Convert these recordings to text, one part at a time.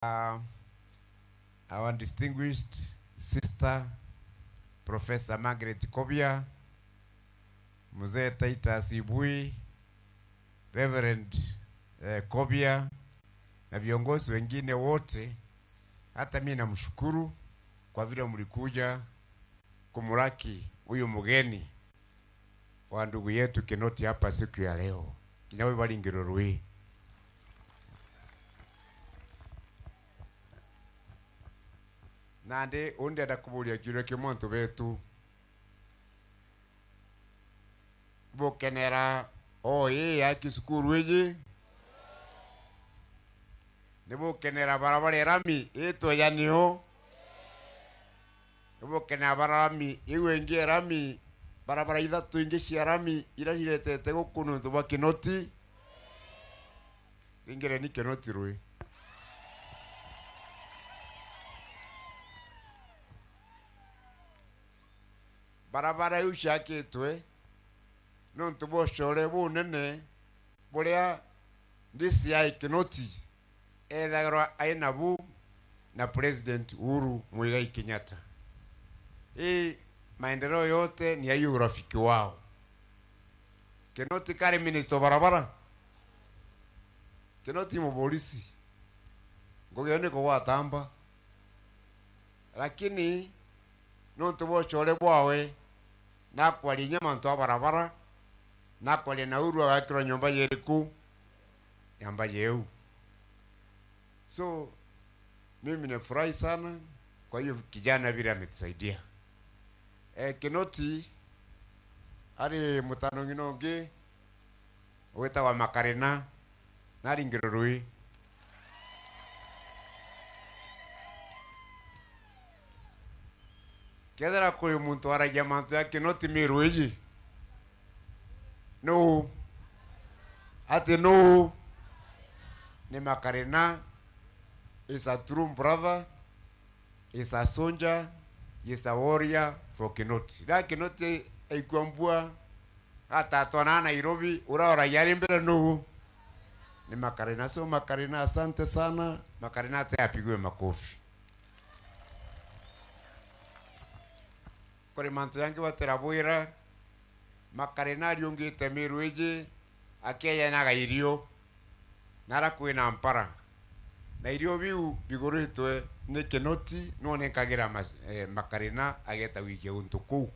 Our distinguished sister, Professor Margaret Kobia, Mzee Taita Sibui, Reverend Kobia na viongozi wengine wote. Hata mimi namshukuru kwa vile mlikuja kumuraki huyu mgeni wa ndugu yetu Kinoti hapa siku ya leo. Kinyawe bali ngirorui. Nande onde adakubulia kile kimonto betu. Bokenera ya kisukuru eje. Nebo kenera barabara rami eto yanio. Nebo kenera barami iwe ngie rami barabara ithatu ingi cia rami ira ciretete gukunu ntuba Kinoti. Ingere ni Kinoti rui. Barabara yu ciakitwe no ntubo core bunene buria ndisi ya Kinoti ethagirwa aina bu na President Uhuru Muigai Kenyatta. Maendeleo yote ni ya urafiki wao. Kinoti kari minister barabara. Kinoti mupolisi. Ngogione ko watamba. Lakini no ntubo core bwawe na kwali nyama nto barabara na kwali na Uhuru akira nyumba yeriku yamba yeu. So mimi nafurahi sana kwa hiyo kijana vile ametusaidia. Kinoti ari mutano nginonge weta wa Makarena nari ngirorui. Kedara kuri muntu ara jamantu ya Kinoti miruiji. No. Ati no. Ni Makarena is a true brother, is a soldier, is a warrior for Kinoti. Da Kinoti aikwambua hata atona Nairobi ura yari mbele no. Ni Makarena. So Makarena, asante sana. Makarena te apigwe makofi. Kore mantu yangi waterabuira Makarena ryongi temirueje akeya naga irio nara kwina mpara na irio biu bigoretwe ni Kinoti none kagira Makarena ageta wiki untuku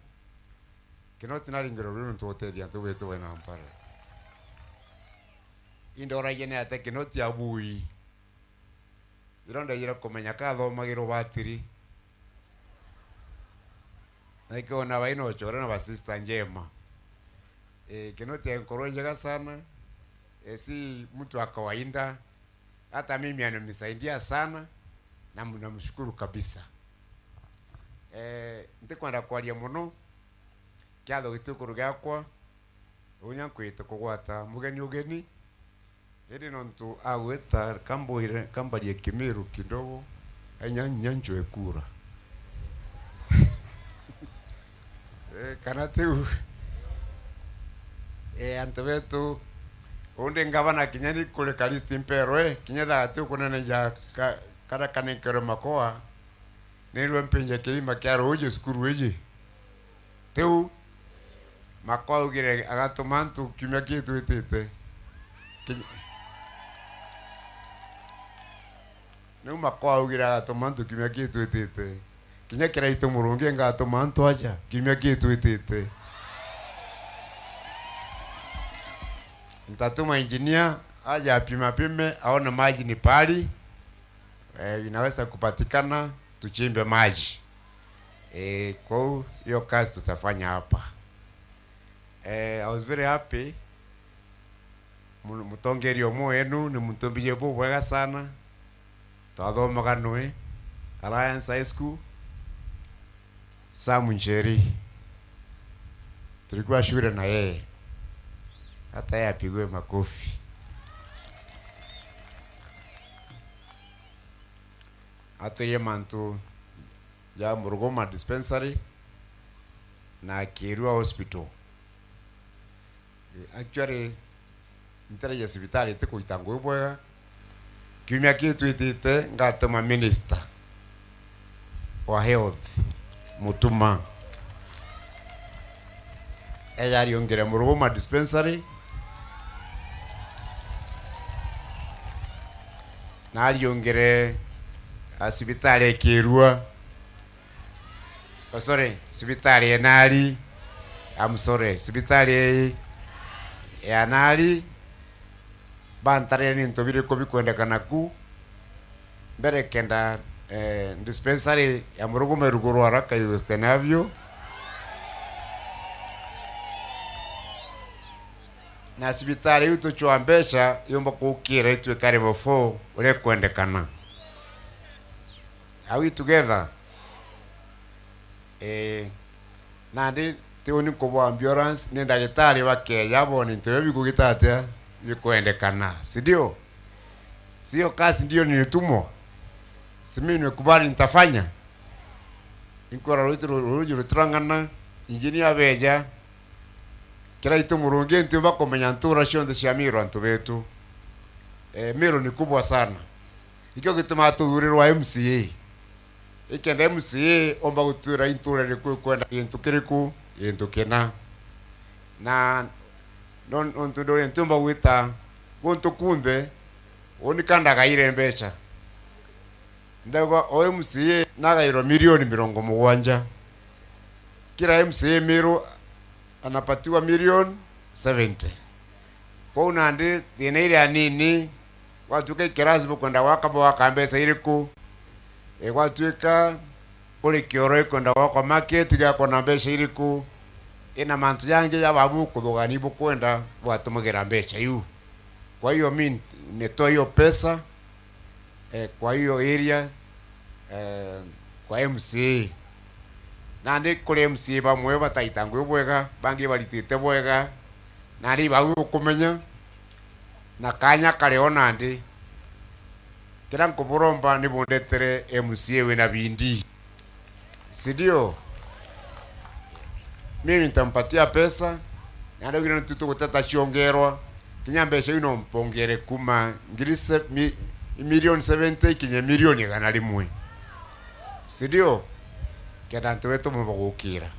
Kinoti nari ngiro ntoteria ntubeto wena mpara indora yene ate Kinoti abui ironda yira komenya ka thomagiro batiri naiko na baino chora na basista njema. Kinoti encourage sana. Si mtu wa kawaida. Hata mimi ananisaidia sana na namshukuru kabisa. Ndikwenda kwalia muno kyatho gitukuru gyakwa unya kwita kugwata mugeni iri nontu agweta kambalie Kimiru kidogo nyanjo ekura. Kanatu antebetu onde ngavana kinyani kule Kalisti Mpero kinyatha atu kunene ja kada kanekero makoa nilwe mpenja keima kyaro uje skuru eje teu makoa ugire agatomantu kimya kitu etete no makoa ugire agatomantu kimya kitu etete kinya kira ito murungi ngatomantu aja kimya kitu etete ntatuma engineer aja apime aone maji ni pali inaweza kupatikana tuchimbe maji. Kwa hiyo kazi tutafanya hapa. I was very happy mutongeri omoenu ni mutombije bwega sana twathoma nwe Alliance High School Samu Njeri tulikuwa shule na yeye hata yeye apigwe makofi. Atoye mantu ya Murugoma dispensary na Kirua hospital. Actually ntare ya hospitali teko itango bwega kiumia kitu itite ngatuma minister wa health Mutuma eyari ongere Muruguma dispensary na aliongere sibitali ekirua sibitali enali sibitali ya nali bantare ni ntobire ko bikwendekana ku mbere kenda dispensary ya Muruguma ruguru haraka yukenavyo na sibitali yuto chwambesha yomba kukira itwe karibu 4 ule kwendekana. Are we together? Nandi teoni ko ambulance ni ndagitari wake yabo ni ntewe bikugitate bikwendekana. Sidio? Sio kazi ndio nilitumwa. Simi nimekubali nitafanya. Inkora ruju rutrangana engineer beja kila itu murungi ntu bakomenya ntura shonde cia miro antu betu. Miro ni kubwa sana. Ikyo gituma tuhurirwa MCA. Ikenda MCA omba gutura intura riku kwenda into kiriku into kena. Na onto do ntumba wita gonto kunde onikanda gaire mbecha. Ndago OMCA nagairo milioni 70. Kila MCA miro anapatiwa milioni 70. Kwa unandi thina ile nini watu ke kirazi kwenda wakabo wakambesa iliku watuika kule kioro kwenda wako market ga kona mbesha iliku ina mantu yange ya babu kudogani kwenda watu mugera mbesha yu. Kwa hiyo mimi netoa hiyo pesa kwa hiyo area kwa MCA nandi kule MCA bamwe bataitangwe bwega bangi balitite bwega nari babu kumenya na kanya kale nandi kira nkuburomba nibundetere MCA we na bindi. Sidio? Mimi nitampatia pesa nandi gina tutu gutata shiongerwa kinyambesha ino mpongere kuma ngirisa milioni 70 kinye milioni gana limwe. Sidio? Keda ntuwetu mbogukira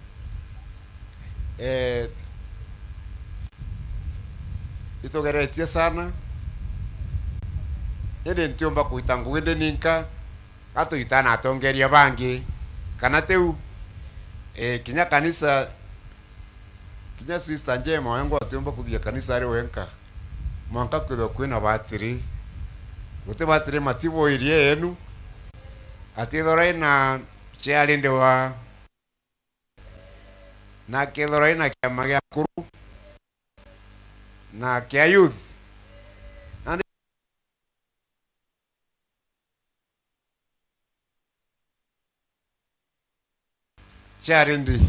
itogeretie sana ende ntiomba kuitangu wende ninka ato itana atongeria bangi kana teu kinya kanisa kinya sister njema wangu atiomba kuthia kanisa ari wenka mwanka kwitho kwina batiri gute batiri matibo irie enu atithora ina chialinde wa na kithora ina kiama gya kuru na kia youth charindi